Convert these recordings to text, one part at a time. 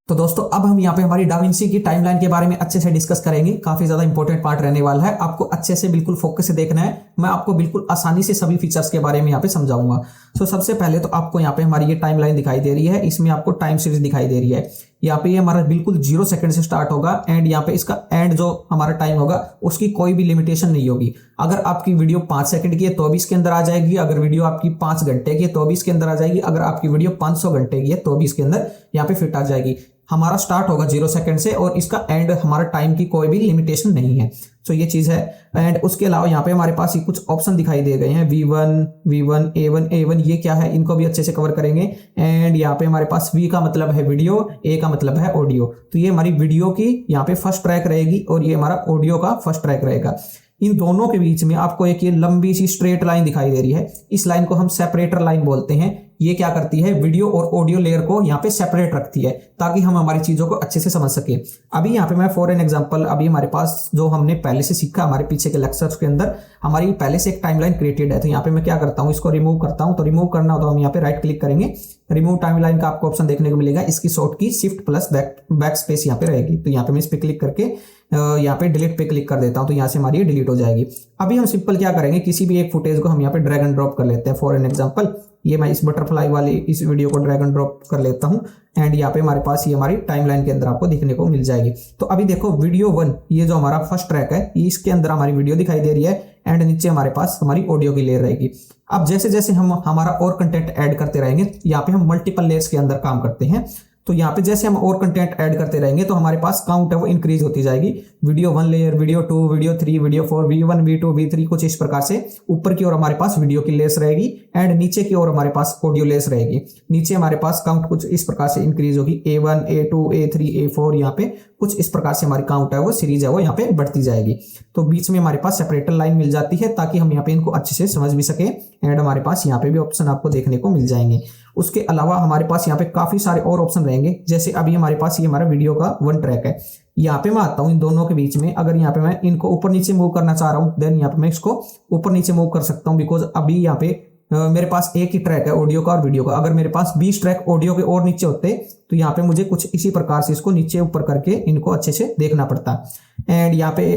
तो दोस्तों अब हम यहाँ पे हमारी डाविंसी की टाइमलाइन के बारे में अच्छे से डिस्कस करेंगे। काफी ज्यादा इंपॉर्टेंट पार्ट रहने वाला है, आपको अच्छे से बिल्कुल फोकस से देखना है। मैं आपको बिल्कुल आसानी से सभी फीचर्स के बारे में यहाँ पे समझाऊंगा। तो सबसे पहले तो आपको यहाँ पे हमारी ये टाइमलाइन दिखाई दे रही है, इसमें आपको टाइम सीरीज दिखाई दे रही है। यहाँ पे ये हमारा बिल्कुल 0 सेकंड से स्टार्ट होगा एंड यहाँ पे इसका एंड जो हमारा टाइम होगा उसकी कोई भी लिमिटेशन नहीं होगी। अगर आपकी वीडियो 5 सेकंड की है तो भी इसके अंदर आ जाएगी, अगर वीडियो आपकी 5 घंटे की है तो भी इसके अंदर आ जाएगी, अगर आपकी वीडियो 500 घंटे की है तो भी इसके अंदर यहाँ पे फिट आ जाएगी। हमारा स्टार्ट होगा 0 सेकंड से और इसका एंड हमारा टाइम की कोई भी लिमिटेशन नहीं है। तो ये चीज है। एंड उसके अलावा यहाँ पे हमारे पास कुछ ऑप्शन दिखाई दे गए हैं, V1, A1, A1 ये क्या है, इनको भी अच्छे से कवर करेंगे। एंड यहाँ पे हमारे पास V का मतलब है वीडियो, A का मतलब है ऑडियो। तो ये हमारी वीडियो की यहाँ पे फर्स्ट ट्रैक रहेगी और ये हमारा ऑडियो का फर्स्ट ट्रैक रहेगा। इन दोनों के बीच में आपको एक ये लंबी सी स्ट्रेट लाइन दिखाई दे रही है, इस लाइन को हम सेपरेटर लाइन बोलते हैं। ये क्या करती है, वीडियो और ऑडियो लेयर को यहाँ पे सेपरेट रखती है ताकि हम हमारी चीजों को अच्छे से समझ सके। अभी यहाँ पे मैं फॉर एन एग्जांपल, अभी हमारे पास जो हमने पहले से सीखा हमारे पीछे के लेक्चर्स के अंदर हमारी पहले से एक टाइमलाइन क्रिएटेड है। तो यहाँ पे मैं क्या करता हूँ, इसको रिमूव करता हूँ। तो रिमूव करना हो तो हम यहाँ पे राइट क्लिक करेंगे, रिमूव टाइमलाइन का आपको ऑप्शन देखने को मिलेगा। इसकी शॉर्ट की शिफ्ट प्लस बैक स्पेस यहाँ पे रहेगी। तो यहाँ पे मैं इस पे क्लिक करके यहाँ पे डिलीट पे क्लिक कर देता हूँ, तो यहाँ से हमारी ये डिलीट हो जाएगी। अभी हम सिंपल क्या करेंगे, किसी भी एक फुटेज को हम यहाँ पे ड्रैग एंड ड्रॉप कर लेते हैं। फॉर एन एग्जांपल ये मैं इस बटरफ्लाई वाली इस वीडियो को ड्रैग एंड ड्रॉप कर लेता हूँ एंड यहाँ पे हमारे पास ये हमारी टाइमलाइन के अंदर आपको दिखने को मिल जाएगी। तो अभी देखो वीडियो 1 ये जो हमारा फर्स्ट ट्रैक है, इसके अंदर हमारी वीडियो दिखाई दे रही है एंड नीचे हमारे पास हमारी ऑडियो की लेयर रहेगी। अब जैसे जैसे हम हमारा और कंटेंट ऐड करते रहेंगे, यहाँ पे हम मल्टीपल लेयर्स के अंदर काम करते हैं। तो यहाँ पे जैसे हम और कंटेंट ऐड करते रहेंगे तो हमारे पास काउंट है वो इंक्रीज होती जाएगी। Video 1 layer, video 2, video 3, video 4, V1, V2, V3 कुछ इस प्रकार से ऊपर की ओर हमारे पास वीडियो की लेयर्स रहेगी एंड नीचे की ओर हमारे पास ऑडियो लेयर्स रहेगी। नीचे हमारे पास काउंट कुछ इस प्रकार से इंक्रीज होगी, A1, A2, A3, A4 यहाँ पे कुछ इस प्रकार से हमारी काउंट है वो सीरीज है वो यहाँ पे बढ़ती जाएगी। तो बीच में हमारे पास सेपरेटर लाइन मिल जाती है ताकि हम यहाँ पे इनको अच्छे से समझ भी सके एंड हमारे पास यहाँ पे भी ऑप्शन आपको देखने को मिल जाएंगे। उसके अलावा हमारे पास यहाँ पे काफी सारे और ऑप्शन रहेंगे। जैसे अभी हमारे पास ये हमारा वीडियो का 1 ट्रैक है, यहाँ पे मैं आता हूँ इन दोनों के बीच में। अगर यहाँ पे मैं इनको ऊपर नीचे मूव करना चाह रहा हूँ देन यहाँ पे मैं इसको ऊपर नीचे मूव कर सकता हूँ, बिकॉज अभी यहाँ पे मेरे पास एक ही ट्रैक है ऑडियो का और वीडियो का। अगर मेरे पास 20 ट्रैक ऑडियो के और नीचे होते तो यहाँ पे मुझे कुछ इसी प्रकार से इसको नीचे ऊपर करके इनको अच्छे से देखना पड़ता। एंड यहाँ पे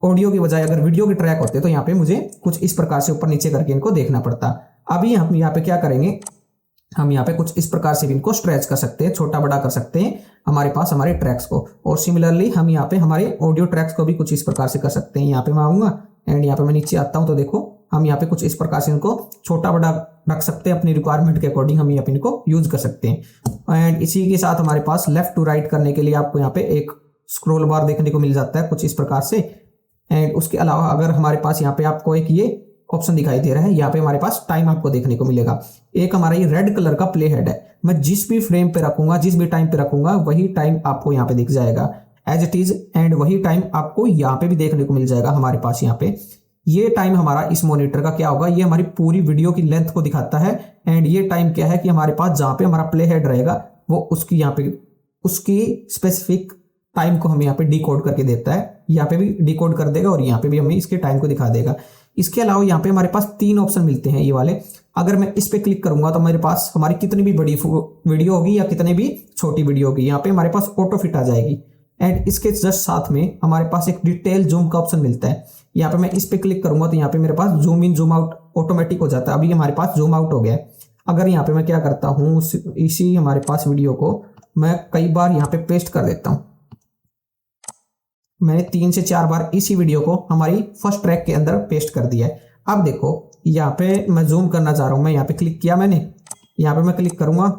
ऑडियो की बजाय अगर वीडियो के ट्रैक होते तो यहाँ पे मुझे कुछ इस प्रकार से ऊपर नीचे करके इनको देखना पड़ता। अभी हम यहाँ पे क्या करेंगे, हम यहाँ पे कुछ इस प्रकार से भी इनको स्ट्रेच कर सकते हैं, छोटा बड़ा कर सकते हैं हमारे पास हमारे ट्रैक्स को। और सिमिलरली हम यहाँ पे हमारे ऑडियो ट्रैक्स को भी कुछ इस प्रकार से कर सकते हैं। यहाँ पे मैं आऊंगा एंड यहाँ पे मैं नीचे आता हूँ तो देखो हम यहाँ पे कुछ इस प्रकार से इनको छोटा बड़ा रख सकते हैं, अपनी रिक्वायरमेंट के अकॉर्डिंग हम यहाँ पे इनको यूज कर सकते हैं। एंड इसी के साथ हमारे पास लेफ्ट टू राइट करने के लिए आपको यहाँ पे एक स्क्रॉल बार देखने को मिल जाता है कुछ इस प्रकार से। एंड उसके अलावा अगर हमारे पास यहाँ पे आपको एक ये ऑप्शन दिखाई दे रहा है, यहाँ पे हमारे पास टाइम आपको देखने को मिलेगा। एक हमारा ये रेड कलर का प्ले हेड है, मैं जिस भी फ्रेम पे रखूंगा, जिस भी टाइम पे रखूंगा वही टाइम आपको यहाँ पे दिख जाएगा एज इट इज। एंड वही टाइम आपको यहाँ पे भी देखने को मिल जाएगा हमारे पास। यहाँ पे ये टाइम हमारा इस मॉनिटर का क्या होगा, ये हमारी पूरी वीडियो की लेंथ को दिखाता है। एंड ये टाइम क्या है कि हमारे पास जहां पे हमारा प्ले हेड रहेगा वो उसकी यहाँ पे उसकी स्पेसिफिक टाइम को हमें यहाँ पे डिकोड करके देता है। यहाँ पे भी डिकोड कर देगा और यहाँ पे भी हमें इसके टाइम को दिखा देगा। इसके अलावा यहाँ पे हमारे पास 3 ऑप्शन मिलते हैं ये वाले। अगर मैं इस पे क्लिक करूंगा तो मेरे पास हमारी कितनी भी बड़ी वीडियो होगी या कितनी भी छोटी वीडियो होगी यहाँ पे हमारे पास ऑटो फिट आ जाएगी। एंड इसके जस्ट साथ में हमारे पास एक डिटेल जूम का ऑप्शन मिलता है। यहाँ पे मैं इस पे क्लिक करूंगा तो यहाँ पे मेरे पास zoom in zoom out automatic हो जाता है। अभी हमारे पास जूम आउट हो गया है। अगर यहाँ पे मैं क्या करता हूँ, इसी हमारे पास वीडियो को मैं कई बार यहाँ पे पेस्ट कर देता हूँ। मैंने 3 से 4 बार इसी वीडियो को हमारी फर्स्ट ट्रैक के अंदर पेस्ट कर दिया है। अब देखो यहाँ पे मैं जूम करना चाह रहा हूँ, मैं यहाँ पे क्लिक किया मैंने, यहाँ पे मैं क्लिक करूंगा।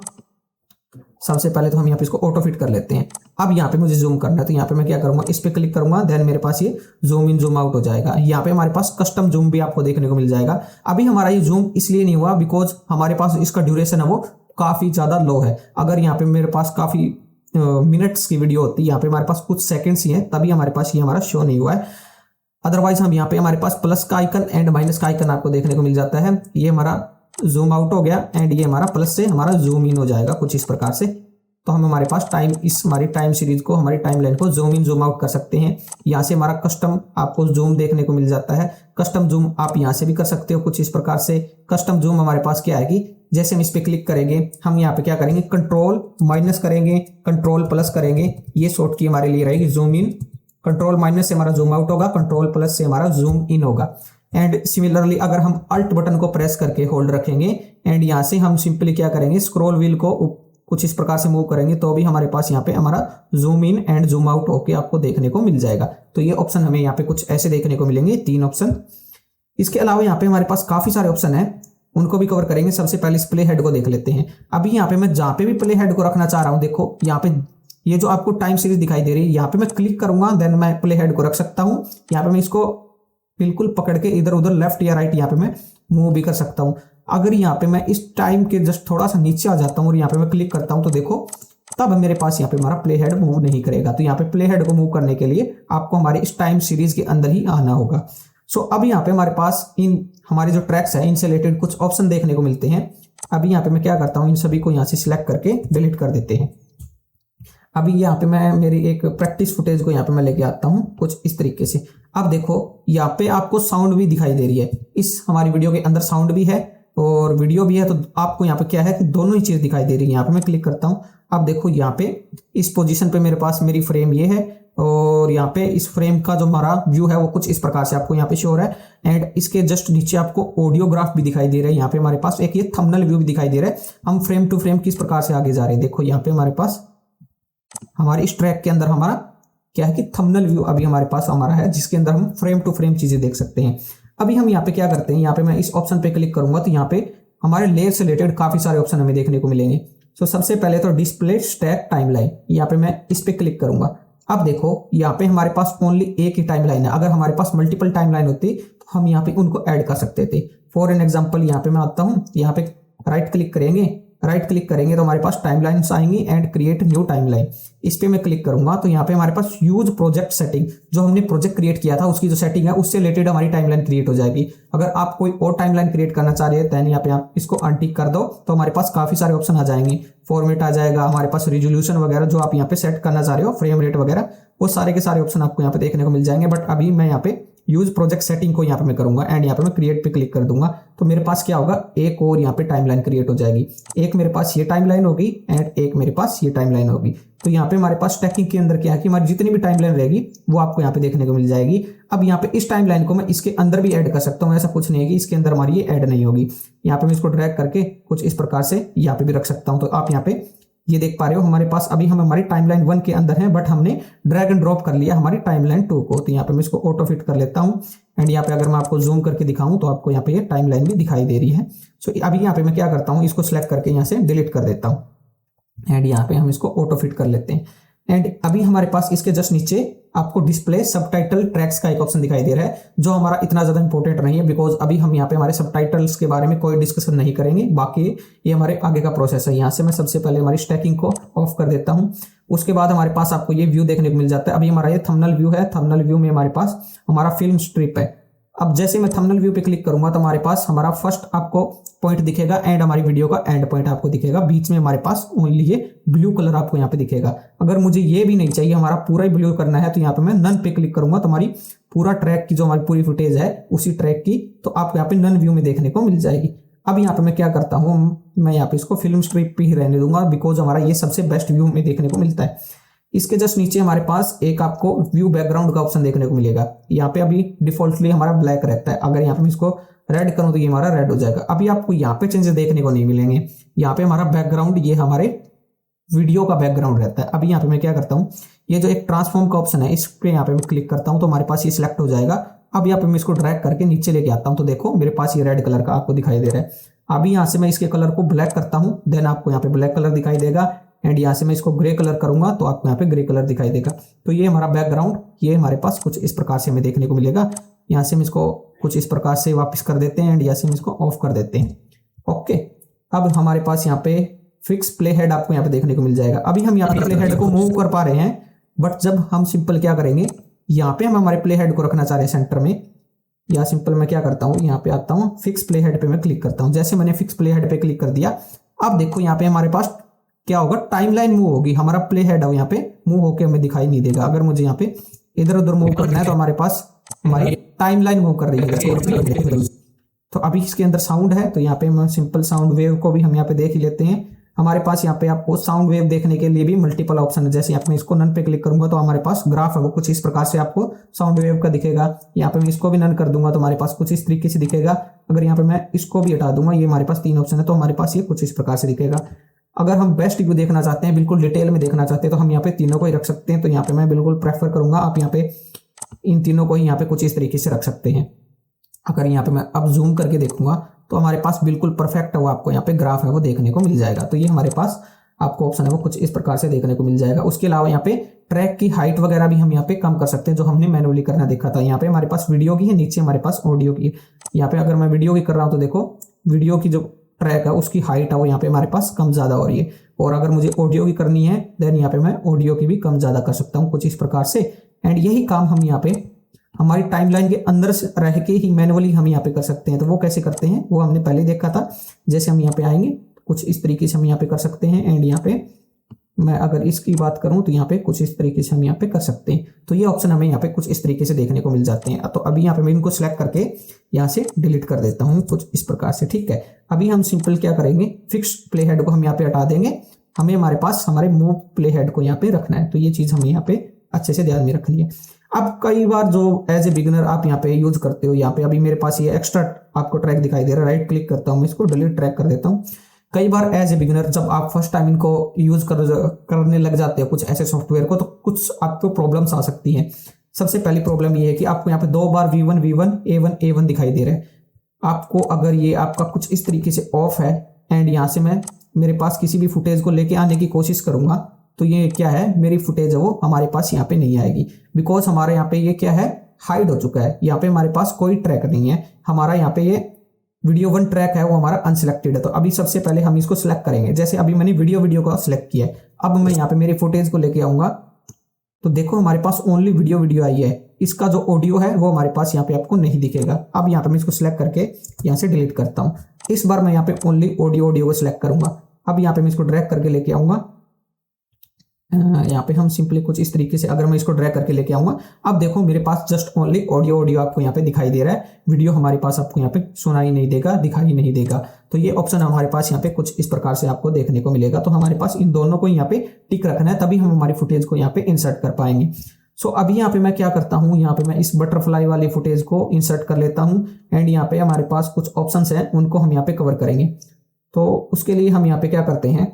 सबसे पहले तो हम यहाँ पे इसको ऑटो फिट कर लेते हैं। अब यहाँ पे मुझे जूम करना है तो यहाँ पे मैं क्या करूंगा, इस पे क्लिक करूंगा, देन मेरे पास ये जूम इन जूम आउट हो जाएगा। यहाँ पे हमारे पास कस्टम जूम भी आपको देखने को मिल जाएगा। अभी हमारा ये जूम इसलिए नहीं हुआ बिकॉज हमारे पास इसका ड्यूरेशन है वो काफी ज्यादा लो है। अगर यहाँ पे मेरे पास काफी मिनट्स की वीडियो होती है, यहाँ पे हमारे पास कुछ सेकेंड्स ही है, तभी हमारे पास ये हमारा शो नहीं हुआ है। अदरवाइज हम यहाँ पे हमारे पास प्लस का आइकन एंड माइनस का आइकन आपको देखने को मिल जाता है। ये हमारा जूम आउट हो गया एंड ये हमारा प्लस से हमारा जूम इन हो जाएगा कुछ इस प्रकार से। तो हम हमारे पास टाइम इस हमारी टाइम सीरीज को हमारी टाइम लाइन को जूम इन जूम आउट कर सकते हैं। यहाँ से हमारा कस्टम आपको जूम देखने को मिल जाता है। कस्टम जूम आप यहाँ से भी कर सकते हो कुछ इस प्रकार से। कस्टम जूम हमारे पास क्या है कि जैसे हम इस पे क्लिक करेंगे, हम यहाँ पे क्या करेंगे, कंट्रोल माइनस करेंगे, कंट्रोल प्लस करेंगे, ये शॉर्ट की हमारे लिए रहेगी जूम इन। कंट्रोल माइनस से हमारा जूम आउट होगा, कंट्रोल प्लस से हमारा जूम इन होगा। एंड सिमिलरली अगर हम अल्ट बटन को प्रेस करके होल्ड रखेंगे एंड यहाँ से हम सिंपली क्या करेंगे, स्क्रॉल व्हील को कुछ इस प्रकार से मूव करेंगे तो भी हमारे पास यहाँ पे हमारा zoom in and zoom out होके आपको देखने को मिल जाएगा। तो ये ऑप्शन हमें यहाँ पे कुछ ऐसे देखने को मिलेंगे, 3 ऑप्शन। इसके अलावा यहाँ पे हमारे पास काफी सारे ऑप्शन है, उनको भी कवर करेंगे। सबसे पहले इस प्ले हेड को देख लेते हैं। अभी यहाँ पे मैं जहाँ पे भी प्ले हेड को रखना चाह रहा हूँ, देखो यहाँ पे ये जो आपको टाइम सीरीज दिखाई दे रही है, यहाँ पे मैं क्लिक करूंगा देन मैं प्ले हेड को रख सकता हूँ। यहाँ पे मैं इसको बिल्कुल पकड़ के इधर उधर लेफ्ट या राइट यहाँ पे मैं मूव भी कर सकता हूँ। अगर यहाँ पे मैं इस टाइम के जस्ट थोड़ा सा नीचे आ जाता हूँ और यहाँ पे मैं क्लिक करता हूँ तो देखो तब मेरे पास यहाँ पे हमारा प्ले हेड मूव नहीं करेगा। तो यहाँ पे प्ले हेड को मूव करने के लिए आपको हमारे इस टाइम सीरीज के अंदर ही आना होगा। सो अब यहाँ पे हमारे पास इन हमारे जो ट्रैक्स है इनसे रिलेटेड कुछ ऑप्शन देखने को मिलते हैं। अभी यहाँ पे मैं क्या करता हूँ, इन सभी को यहाँ से सिलेक्ट करके डिलीट कर देते हैं। अभी यहाँ पे मैं मेरी एक प्रैक्टिस फुटेज को यहाँ पे मैं लेके आता हूँ कुछ इस तरीके से। अब देखो यहाँ पे आपको साउंड भी दिखाई दे रही है, इस हमारी वीडियो के अंदर साउंड भी है और वीडियो भी है। तो आपको यहाँ पे क्या है कि दोनों ही चीज दिखाई दे रही है। यहाँ पे मैं क्लिक करता हूँ, अब देखो यहाँ पे इस पोजीशन पे मेरे पास मेरी फ्रेम ये है और यहाँ पे इस फ्रेम का जो हमारा व्यू है वो कुछ इस प्रकार से आपको यहाँ पे शो हो रहा है। एंड इसके जस्ट नीचे आपको ऑडियोग्राफ भी दिखाई दे रहा है। यहाँ पे हमारे पास एक ये थंबनेल व्यू भी दिखाई दे रहा है। हम फ्रेम टू फ्रेम किस प्रकार से आगे जा रहे हैं, देखो यहाँ पे हमारे पास हमारे इस ट्रैक के अंदर हमारा क्या है कि थंबनेल व्यू अभी हमारे पास हमारा है, जिसके अंदर हम फ्रेम टू फ्रेम चीजें देख सकते हैं। अभी हम यहाँ पे क्या करते हैं, यहाँ पे मैं इस ऑप्शन पे क्लिक करूंगा तो यहाँ पे हमारे लेयर से रिलेटेड काफी सारे ऑप्शन हमें देखने को मिलेंगे। सो सबसे पहले तो डिस्प्ले स्टैक टाइमलाइन, यहाँ पे मैं इस पे क्लिक करूंगा। अब देखो यहाँ पे हमारे पास ओनली एक ही टाइमलाइन है। अगर हमारे पास मल्टीपल टाइमलाइन होती तो हम यहाँ पे उनको ऐड कर सकते थे। फॉर एन एग्जाम्पल यहाँ पे मैं आता हूँ, यहाँ पे राइट क्लिक करेंगे तो हमारे पास टाइमलाइंस आएंगी एंड क्रिएट न्यू टाइमलाइन। इस पे मैं क्लिक करूंगा तो यहाँ पे हमारे पास यूज प्रोजेक्ट सेटिंग, जो हमने प्रोजेक्ट क्रिएट किया था उसकी जो सेटिंग है उससे रिलेटेड हमारी टाइमलाइन क्रिएट हो जाएगी। अगर आप कोई और टाइमलाइन क्रिएट करना चाह रहे हैं तो यहाँ पे आप इसको अनटिक कर दो तो हमारे पास काफी सारे ऑप्शन आ जाएंगे। फॉर्मेट आ जाएगा, हमारे पास रिजोल्यूशन वगैरह जो आप यहाँ पे सेट करना चाह रहे हो, फ्रेम रेट वगैरह, वो सारे के सारे ऑप्शन आपको यहाँ पे देखने को मिल जाएंगे। बट अभी मैं यहाँ पे यूज प्रोजेक्ट सेटिंग को यहाँ पे मैं करूंगा एंड यहाँ पे मैं क्रिएट पे क्लिक कर दूंगा तो मेरे पास क्या होगा, एक और यहाँ पे टाइमलाइन क्रिएट हो जाएगी। एक मेरे पास ये टाइमलाइन होगी एंड एक मेरे पास ये टाइमलाइन होगी। तो यहाँ पे हमारे पास स्टैकिंग के अंदर क्या है कि हमारी जितनी भी टाइमलाइन रहेगी वो आपको यहाँ पे देखने को मिल जाएगी। अब यहाँ पे इस टाइमलाइन को मैं इसके अंदर भी ऐड कर सकता हूँ, ऐसा कुछ नहीं है कि इसके अंदर हमारी ये ऐड नहीं होगी। यहाँ पे मैं इसको ड्रैग करके कुछ इस प्रकार से यहाँ पे भी रख सकता हूँ। तो आप यहाँ पे ये देख पा रहे हो हमारे पास अभी हम हमारी टाइमलाइन 1 के अंदर हैं, बट हमने ड्रैग एंड ड्रॉप कर लिया हमारी टाइमलाइन 2 को। तो यहाँ पे मैं इसको ऑटो फिट कर लेता हूँ एंड यहाँ पे अगर मैं आपको जूम करके दिखाऊं तो आपको यहाँ पे ये टाइमलाइन भी दिखाई दे रही है। सो अभी यहाँ पे मैं क्या करता हूँ, इसको सिलेक्ट करके यहाँ से डिलीट कर देता हूँ एंड यहाँ पे हम इसको ऑटो फिट कर लेते हैं। एंड अभी हमारे पास इसके जस्ट नीचे आपको डिस्प्ले सबटाइटल ट्रैक्स का एक ऑप्शन दिखाई दे रहा है, जो हमारा इतना ज्यादा इंपॉर्टेंट नहीं है बिकॉज अभी हम यहाँ पे हमारे सबटाइटल्स के बारे में कोई डिस्कशन नहीं करेंगे। बाकी ये हमारे आगे का प्रोसेस है। यहाँ से मैं सबसे पहले हमारी स्टैकिंग को ऑफ कर देता हूँ। उसके बाद हमारे पास आपको ये व्यू देखने को मिल जाता है। अभी हमारा ये थंबनेल व्यू है, थंबनेल व्यू में हमारे पास हमारा फिल्म स्ट्रिप है। अब जैसे मैं थंबनेल व्यू पे क्लिक करूंगा तो हमारे पास हमारा फर्स्ट आपको पॉइंट दिखेगा एंड हमारी वीडियो का एंड पॉइंट आपको दिखेगा। बीच में हमारे पास ओनली ये ब्लू कलर आपको यहाँ पे दिखेगा। अगर मुझे ये भी नहीं चाहिए, हमारा पूरा ही ब्लू करना है, तो यहाँ पे मैं नन पे क्लिक करूंगा तो हमारी पूरा ट्रैक की जो हमारी पूरी फुटेज है उसी ट्रैक की तो आपको यहाँ पे नन व्यू में देखने को मिल जाएगी। अब यहाँ पे मैं क्या करता हूँ, मैं यहाँ पे इसको फिल्म स्ट्रिप पे ही रहने दूंगा बिकॉज हमारा ये सबसे बेस्ट व्यू में देखने को मिलता है। इसके जस्ट नीचे हमारे पास एक आपको व्यू बैकग्राउंड का ऑप्शन देखने को मिलेगा। यहाँ पे अभी डिफॉल्टली हमारा ब्लैक रहता है। अगर यहाँ पे मैं इसको रेड करूं तो ये हमारा रेड हो जाएगा। अभी आपको यहाँ पे चेंजेस देखने को नहीं मिलेंगे। यहाँ पे हमारा बैकग्राउंड ये हमारे वीडियो का बैकग्राउंड रहता है। अभी यहाँ पे मैं क्या करता हूँ, ये जो एक ट्रांसफॉर्म का ऑप्शन है इस पे यहाँ पे मैं क्लिक करता हूँ तो हमारे पास ये सिलेक्ट हो जाएगा। अब यहाँ पे मैं इसको ड्रैग करके नीचे लेके आता हूँ तो देखो मेरे पास ये रेड कलर का आपको दिखाई दे रहा है। अभी यहाँ से मैं इसके कलर को ब्लैक करता हूँ, देन आपको यहाँ पे ब्लैक कलर दिखाई देगा एंड यहाँ से मैं इसको ग्रे कलर करूंगा तो आपको यहाँ पे ग्रे कलर दिखाई देगा। तो ये हमारा बैकग्राउंड ये हमारे पास कुछ इस प्रकार से हमें देखने को मिलेगा। यहाँ से हम इसको कुछ इस प्रकार से वापस कर देते हैं एंड यहाँ से हम इसको ऑफ कर देते हैं। ओके, अब हमारे पास यहाँ पे फिक्स प्ले हेड आपको यहाँ पे देखने को मिल जाएगा। अभी हम यहाँ पे प्ले हेड को मूव कर पा रहे हैं, बट जब हम सिंपल क्या करेंगे, यहाँ पे हम हमारे प्ले हेड को रखना चाह रहे हैं सेंटर में, या सिंपल मैं क्या करता हूँ, यहाँ पे आता हूँ फिक्स प्ले हेड पे मैं क्लिक करता हूँ। जैसे मैंने फिक्स प्ले हेड पे क्लिक कर दिया, अब देखो यहाँ पे हमारे पास क्या होगा, टाइमलाइन मूव होगी। हमारा प्ले हेड है यहाँ पे मूव होके हमें दिखाई नहीं देगा। अगर मुझे यहाँ पे इधर उधर मूव करना है तो हमारे पास हमारी टाइमलाइन मूव कर रही है। तो अभी इसके अंदर साउंड है, तो यहाँ पे हम सिंपल साउंड वेव को भी हम यहाँ पे देख ही लेते हैं। हमारे पास यहाँ पे आपको साउंड वेव देखने के लिए भी मल्टीपल ऑप्शन है। जैसे यहाँ पे मैं इसको नन पे क्लिक करूंगा तो हमारे पास ग्राफ है वो कुछ इस प्रकार से आपको साउंड वेव का दिखेगा। यहाँ पे मैं इसको भी नन कर दूंगा तो हमारे पास कुछ इस तरीके से दिखेगा। अगर यहाँ पे मैं इसको भी हटा दूंगा, ये हमारे पास 3 ऑप्शन है, तो हमारे पास ये कुछ इस प्रकार से दिखेगा। अगर हम बेस्ट व्यू देखना चाहते हैं, बिल्कुल डिटेल में देखना चाहते हैं, तो हम यहाँ पे तीनों को ही रख सकते हैं। तो यहाँ पे मैं बिल्कुल प्रेफर करूंगा आप यहाँ पे इन तीनों को ही यहाँ पे कुछ इस तरीके से रख सकते हैं। अगर यहाँ पे मैं अब जूम करके देखूंगा तो हमारे पास बिल्कुल परफेक्ट है वो आपको यहाँ पे ग्राफ है वो देखने को मिल जाएगा। तो ये हमारे पास आपको ऑप्शन है वो कुछ इस प्रकार से देखने को मिल जाएगा। उसके अलावा यहाँ पे ट्रैक की हाइट वगैरह भी हम यहाँ पे कम कर सकते हैं, जो हमने मैनुअली करना देखा था। यहाँ पे हमारे पास वीडियो की है, नीचे हमारे पास ऑडियो की है। यहाँ पे अगर मैं वीडियो की कर रहा हूँ तो देखो वीडियो की जो ट्रैक है उसकी हाइट है वो यहाँ पे हमारे पास कम ज्यादा हो रही है। और अगर मुझे ऑडियो की करनी है देन यहाँ पे मैं ऑडियो की भी कम ज्यादा कर सकता हूँ कुछ इस प्रकार से। एंड यही काम हम यहाँ पे हमारी टाइमलाइन के अंदर से रह के ही मैनुअली हम यहाँ पे कर सकते हैं। तो वो कैसे करते हैं वो हमने पहले देखा था। जैसे हम यहाँ पे आएंगे कुछ इस तरीके से हम यहाँ पे कर सकते हैं। एंड यहाँ पे मैं अगर इसकी बात करूं तो यहाँ पे कुछ इस तरीके से हम यहाँ पे कर सकते हैं। तो ये ऑप्शन हमें यहाँ पे कुछ इस तरीके से देखने को मिल जाते हैं। तो अभी यहाँ पे मैं इनको सिलेक्ट करके यहाँ से डिलीट कर देता हूँ कुछ इस प्रकार से, ठीक है। अभी हम सिंपल क्या करेंगे, फिक्स प्ले हेड को हम यहाँ पे हटा देंगे। हमें हमारे पास हमारे मूव प्ले हेड को यहाँ पे रखना है। तो ये चीज हमें यहाँ पे अच्छे से ध्यान में रखनी है। अब कई बार जो एज ए बिगिनर आप यहाँ पे यूज करते हो, यहाँ पे अभी मेरे पास ये एक्स्ट्रा आपको ट्रैक दिखाई दे रहा है, राइट क्लिक करता हूँ मैं इसको डिलीट ट्रैक कर देता हूँ। कई बार एज ए बिगिनर जब आप फर्स्ट टाइम इनको यूज करने लग जाते हो कुछ ऐसे सॉफ्टवेयर को, तो कुछ आपको प्रॉब्लम्स आ सकती हैं। सबसे पहली प्रॉब्लम ये है कि आपको यहाँ पे 2 बार V1 V1 A1 A1 दिखाई दे रहा है। आपको अगर ये आपका कुछ इस तरीके से ऑफ है एंड यहाँ से मैं मेरे पास किसी भी फुटेज को लेके आने की कोशिश करूंगा तो ये क्या है, मेरी फुटेज है वो हमारे पास यहाँ पे नहीं आएगी। बिकॉज हमारे यहाँ पे ये क्या है, हाइड हो चुका है। यहाँ पे हमारे पास कोई ट्रैक नहीं है। हमारा यहाँ पे ये वीडियो 1 ट्रैक है वो हमारा अनसिलेक्टेड है। तो अभी सबसे पहले हम इसको सिलेक्ट करेंगे। जैसे अभी मैंने वीडियो को सिलेक्ट किया है, अब मैं यहाँ पे मेरी फुटेज को लेके आऊंगा तो देखो हमारे पास ओनली वीडियो आई है। इसका जो ऑडियो है वो हमारे पास यहाँ पे आपको नहीं दिखेगा। अब यहाँ पे मैं इसको सिलेक्ट करके यहाँ से डिलीट करता हूँ। इस बार मैं यहाँ पे ओनली ऑडियो को सिलेक्ट करूंगा। अब यहाँ पे मैं इसको ड्रैग करके लेके आऊंगा। यहाँ पे हम सिंपली कुछ इस तरीके से अगर मैं इसको ड्रैग करके लेके आऊंगा, अब देखो मेरे पास जस्ट ओनली ऑडियो आपको यहाँ पे दिखाई दे रहा है। वीडियो हमारे पास आपको यहाँ पे सुनाई नहीं देगा, दिखाई नहीं देगा। तो ये ऑप्शन हमारे पास यहाँ पे कुछ इस प्रकार से आपको देखने को मिलेगा। तो हमारे पास इन दोनों को यहाँ पे टिक रखना है, तभी हम हमारी फुटेज को यहाँ पे इंसर्ट कर पाएंगे। सो अभी यहाँ पे मैं क्या करता हूँ, यहाँ पे मैं इस बटरफ्लाई वाली फुटेज को इंसर्ट कर लेता हूँ। एंड यहाँ पे हमारे पास कुछ ऑप्शन है उनको हम यहाँ पे कवर करेंगे। तो उसके लिए हम यहाँ पे क्या करते हैं,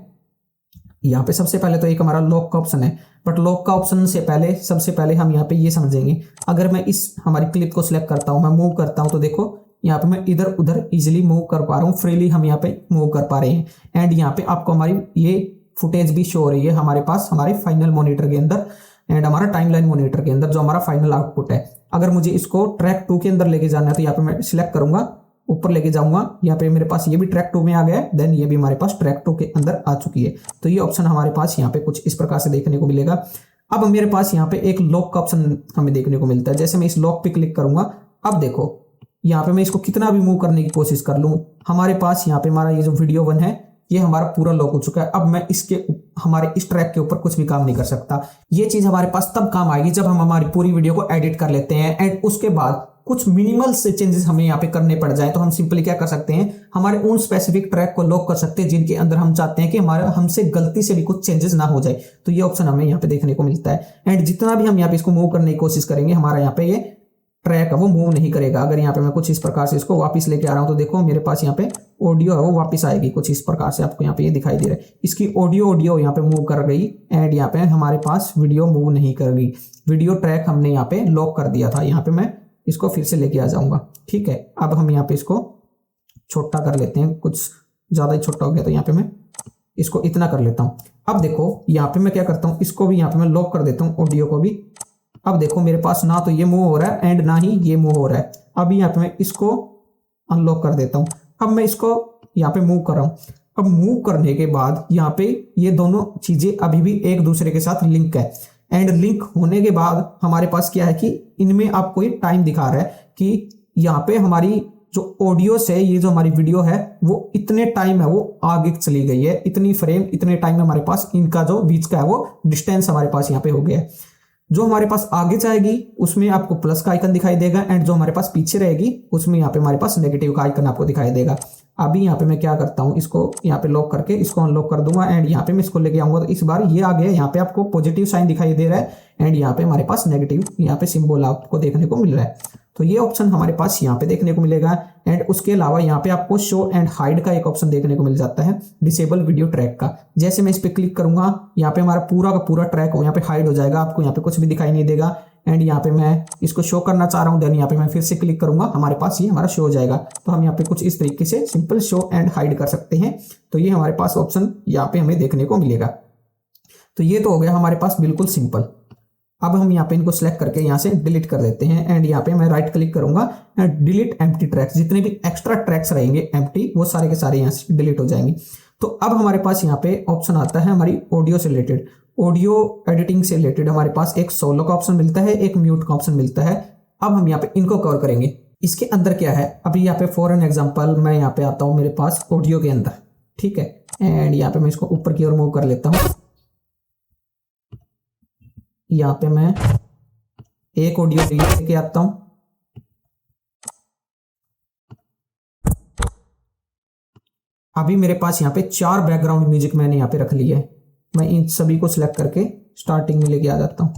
यहाँ पे सबसे पहले तो एक हमारा लॉक का ऑप्शन है। बट लॉक का ऑप्शन से पहले सबसे पहले हम यहाँ पे ये समझेंगे, अगर मैं इस हमारी क्लिप को सिलेक्ट करता हूँ, मैं मूव करता हूँ, तो देखो यहाँ पे मैं इधर उधर इजीली मूव कर पा रहा हूँ, फ्रीली हम यहाँ पे मूव कर पा रहे हैं। एंड यहाँ पे आपको हमारी ये फुटेज भी शो हो रही है हमारे पास हमारे फाइनल मॉनिटर के अंदर एंड हमारा टाइमलाइन मॉनिटर के अंदर जो हमारा फाइनल आउटपुट है। अगर मुझे इसको ट्रैक 2 के अंदर लेके जाना है तो यहाँ पे मैं सिलेक्ट करूंगा, ऊपर लेके जाऊंगा। यहाँ पे मेरे पास ये भी ट्रैक 2 में आ गया है, देन ये भी हमारे पास ट्रैक 2 के अंदर आ चुकी है। तो ये ऑप्शन हमारे पास यहाँ पे कुछ इस प्रकार से देखने को मिलेगा। अब मेरे पास यहाँ पे एक लॉक का ऑप्शन हमें देखने को मिलता है। जैसे मैं इस लॉक पे क्लिक करूंगा, अब देखो यहाँ पे मैं इसको कितना भी मूव करने की कोशिश कर लूँ, हमारे पास यहाँ पे हमारा ये जो वीडियो 1 है ये हमारा पूरा लॉक हो चुका है। अब मैं इसके हमारे इस ट्रैक के ऊपर कुछ भी काम नहीं कर सकता। ये चीज हमारे पास तब काम आएगी जब हम हमारी पूरी वीडियो को एडिट कर लेते हैं एंड उसके बाद कुछ मिनिमल से चेंजेस हमें यहाँ पे करने पड़ जाए। तो हम सिंपली क्या कर सकते हैं, हमारे उन स्पेसिफिक ट्रैक को लॉक कर सकते हैं जिनके अंदर हम चाहते हैं कि हमारा हमसे गलती से भी कुछ चेंजेस ना हो जाए। तो ये ऑप्शन हमें यहाँ पे देखने को मिलता है। एंड जितना भी हम यहाँ पे इसको मूव करने की कोशिश करेंगे, हमारा यहाँ पे ये ट्रैक है वो मूव नहीं करेगा। अगर यहाँ पे मैं कुछ इस प्रकार से इसको वापस लेके आ रहा हूँ तो देखो मेरे पास यहाँ पे ऑडियो है वो वापस आएगी कुछ इस प्रकार से, आपको यहाँ पे ये दिखाई दे रहा है। इसकी ऑडियो यहाँ पे मूव कर गई एंड यहाँ पे हमारे पास वीडियो मूव नहीं कर गई। वीडियो ट्रैक हमने यहाँ पे लॉक कर दिया था। यहाँ पे मैं इसको फिर से लेके आ जाऊंगा, ठीक है। अब हम यहाँ पे इसको छोटा कर लेते हैं, कुछ ज्यादा ही छोटा हो गया तो यहाँ पे मैं इसको इतना कर लेता हूँ। अब देखो यहाँ पे मैं क्या करता हूँ, इसको भी यहाँ पे मैं लॉक कर देता हूँ, ऑडियो को भी। अब देखो मेरे पास ना तो ये मूव हो रहा है एंड ना ही ये मूव हो रहा है। अब यहाँ पे मैं इसको अनलॉक कर देता हूँ। अब मैं इसको यहाँ पे मूव कर रहा हूँ। अब मूव करने के बाद यहाँ पे ये दोनों चीजें अभी भी एक दूसरे के साथ लिंक है एंड लिंक होने के बाद हमारे पास क्या है कि इनमें आपको ये टाइम दिखा रहा है कि यहाँ पे हमारी जो ऑडियो से ये जो हमारी वीडियो है वो इतने टाइम है वो आगे चली गई है, इतनी फ्रेम इतने टाइम में हमारे पास इनका जो बीच का है वो डिस्टेंस हमारे पास यहाँ पे हो गया है। जो हमारे पास आगे जाएगी उसमें आपको प्लस का आइकन दिखाई देगा, एंड जो हमारे पास पीछे रहेगी उसमें यहाँ पे हमारे पास नेगेटिव का आइकन आपको दिखाई देगा। अभी यहाँ पे मैं क्या करता हूँ, इसको यहाँ पे लॉक करके इसको अनलॉक कर दूंगा, एंड यहाँ पे मैं इसको लेके आऊंगा। तो इस बार ये आ गया, यहाँ पे आपको पॉजिटिव साइन दिखाई दे रहा है, एंड यहाँ पे हमारे पास नेगेटिव यहाँ पे सिंबल आपको देखने को मिल रहा है। तो ये ऑप्शन हमारे पास यहाँ पे देखने को मिलेगा। एंड उसके अलावा यहाँ पे आपको शो एंड हाइड का एक ऑप्शन देखने को मिल जाता है, डिसेबल वीडियो ट्रैक का। जैसे मैं इस पे क्लिक करूंगा, यहाँ पे हमारा पूरा का पूरा ट्रैक यहाँ पे हाइड हो जाएगा, आपको यहाँ पे कुछ भी दिखाई नहीं देगा। एंड यहाँ पे मैं इसको शो करना चाह रहा हूँ, देन यहाँ पे मैं फिर से क्लिक करूंगा, हमारे पास ये हमारा शो हो जाएगा। तो हम यहाँ पे कुछ इस तरीके से सिंपल शो एंड हाइड कर सकते हैं। तो ये हमारे पास ऑप्शन यहाँ पे हमें देखने को मिलेगा। तो ये तो हो गया हमारे पास बिल्कुल सिंपल। अब हम यहाँ पे इनको सेलेक्ट करके यहाँ से डिलीट कर देते हैं, एंड यहाँ पे मैं राइट क्लिक करूंगा एंड डिलीट एम्प्टी ट्रैक्स। जितने भी एक्स्ट्रा ट्रैक्स रहेंगे एम्प्टी, वो सारे के सारे यहाँ से डिलीट हो जाएंगे। तो अब हमारे पास यहाँ पे ऑप्शन आता है हमारी ऑडियो से रिलेटेड, ऑडियो एडिटिंग से रिलेटेड हमारे पास एक सोलो का ऑप्शन मिलता है, एक म्यूट का ऑप्शन मिलता है। अब हम यहाँ पे इनको कवर करेंगे। इसके अंदर क्या है, अभी यहाँ पे फॉर एन एग्जांपल मैं यहाँ पे आता हूँ मेरे पास ऑडियो के अंदर, ठीक है। एंड यहाँ पे मैं इसको ऊपर की ओर मूव कर लेता हूँ। यहाँ पे मैं एक ऑडियो लेके आता हूं। अभी मेरे पास यहाँ पे 4 बैकग्राउंड म्यूजिक मैंने यहाँ पे रख लिया है। मैं इन सभी को सिलेक्ट करके स्टार्टिंग में लेके आ जाता हूँ।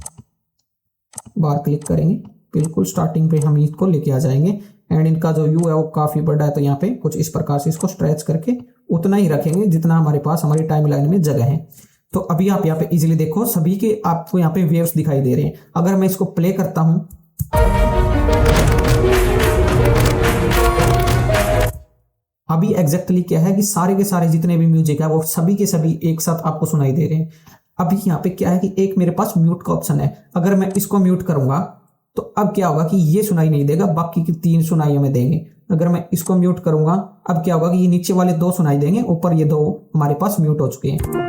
बार क्लिक करेंगे, बिल्कुल स्टार्टिंग पे हम इसको लेके आ जाएंगे। एंड इनका जो व्यू है वो काफी बड़ा है, तो यहाँ पे कुछ इस प्रकार से इसको स्ट्रेच करके उतना ही रखेंगे जितना हमारे पास हमारी टाइमलाइन में जगह है। तो अभी आप यहाँ पे इजीली देखो, सभी के आपको यहाँ पे वेव्स दिखाई दे रहे हैं। अगर मैं इसको प्ले करता हूं, अभी एग्जैक्टली क्या है कि सारे के सारे जितने भी म्यूजिक है वो सभी के सभी एक साथ आपको सुनाई दे रहे हैं। अभी यहाँ पे क्या है कि एक मेरे पास म्यूट का ऑप्शन है। अगर मैं इसको म्यूट करूंगा तो अब क्या होगा कि ये सुनाई नहीं देगा, बाकी की 3 सुनाई हमें देंगे। अगर मैं इसको म्यूट करूंगा, अब क्या होगा कि ये नीचे वाले 2 सुनाई देंगे, ऊपर ये 2 हमारे पास म्यूट हो चुके हैं।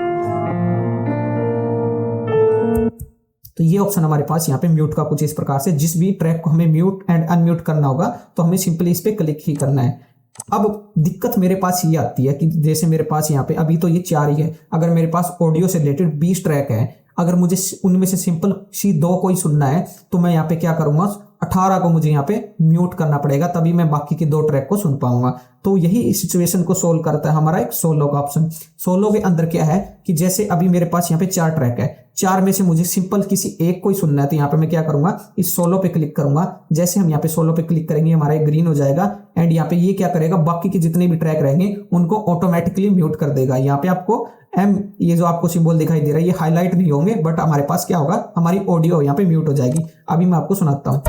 तो ये ऑप्शन हमारे पास यहाँ पे म्यूट का कुछ इस प्रकार से, जिस भी ट्रैक को हमें म्यूट एंड अनम्यूट करना होगा तो हमें सिंपली इस पे क्लिक ही करना है। अब दिक्कत मेरे पास ये आती है कि जैसे मेरे पास यहाँ पे अभी तो ये 4 ही है, अगर मेरे पास ऑडियो से रिलेटेड 20 ट्रैक है, अगर मुझे उनमें से सिंपल सी 2 को ही सुनना है तो मैं यहाँ पे क्या करूंगा, 18 को मुझे यहाँ पे म्यूट करना पड़ेगा, तभी मैं बाकी के 2 ट्रैक को सुन पाऊंगा। तो यही सिचुएशन को सोल्व करता है हमारा एक सोलो का ऑप्शन। सोलो के अंदर क्या है कि जैसे अभी मेरे पास यहाँ पे 4 ट्रैक है, 4 में से मुझे सिंपल किसी एक को ही सुनना है, तो यहाँ पे मैं क्या करूंगा, इस सोलो पे क्लिक करूंगा। जैसे हम यहाँ पे सोलो पे क्लिक करेंगे हमारा एक ग्रीन हो जाएगा, एंड यहाँ पे ये क्या करेगा, बाकी के जितने भी ट्रैक रहेंगे उनको ऑटोमेटिकली म्यूट कर देगा। यहाँ पे आपको ये जो आपको सिंबल दिखाई दे रहा है ये हाईलाइट नहीं होंगे, बट हमारे पास क्या होगा, हमारी ऑडियो यहाँ पे म्यूट हो जाएगी। अभी मैं आपको सुनाता हूँ।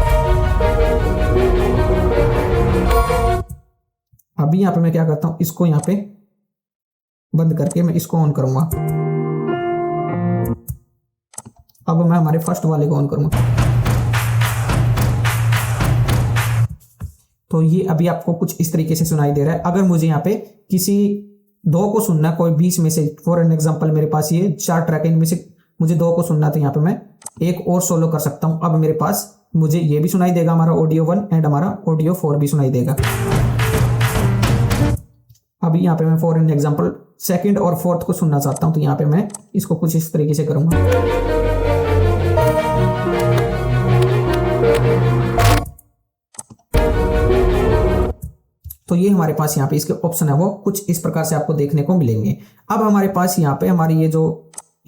अभी यहाँ पे मैं क्या करता हूँ, इसको यहाँ पे बंद करके मैं इसको ऑन करूंगा। अब मैं हमारे फर्स्ट वाले को ऑन करूंगा। तो ये अभी आपको कुछ इस तरीके से सुनाई दे रहा है। अगर मुझे यहाँ पे किसी 2 को सुनना है, कोई 20 में से, फॉर एन एग्जांपल मेरे पास ये 4 ट्रैक इनमें से मुझे 2 को सुनना है, तो यहाँ पे मैं एक और सोलो कर सकता हूं। अब मेरे पास मुझे ये भी सुनाई देगा, हमारा ऑडियो 1 एंड हमारा ऑडियो 4 भी सुनाई देगा। अभी यहाँ पे मैं फॉर एन एग्जांपल 2nd और 4th को सुनना चाहता हूं, तो यहाँ पे मैं इसको कुछ इस तरीके से करूंगा। तो ये हमारे पास यहाँ पे इसके ऑप्शन है वो कुछ इस प्रकार से आपको देखने को मिलेंगे। अब हमारे पास यहाँ पे हमारी ये जो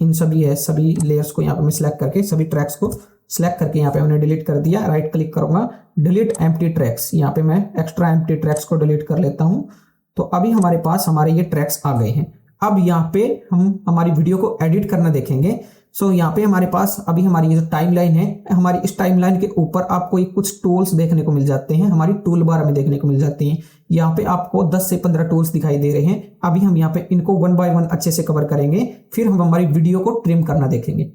इन सभी है, सभी लेयर्स को यहाँ पे मैं सिलेक्ट करके सभी ट्रैक्स को सिलेक्ट करके यहाँ पे हमने डिलीट कर दिया। राइट क्लिक करूंगा, डिलीट एम्प्टी ट्रैक्स, यहाँ पे मैं एक्स्ट्रा एम्प्टी ट्रैक्स को डिलीट कर लेता हूँ। तो अभी हमारे पास हमारे ये ट्रैक्स आ गए हैं। अब यहाँ पे हम हमारी वीडियो को एडिट करना देखेंगे। सो यहाँ पे हमारे पास अभी हमारी ये जो टाइमलाइन है, हमारी इस टाइमलाइन के ऊपर आपको कुछ टूल्स देखने को मिल जाते हैं, हमारी टूल बार हमें देखने को मिल जाती हैं। यहाँ पे आपको 10 से 15 टूल्स दिखाई दे रहे हैं। अभी हम यहाँ पे इनको 1 बाय 1 अच्छे से कवर करेंगे, फिर हम हमारी वीडियो को ट्रिम करना देखेंगे।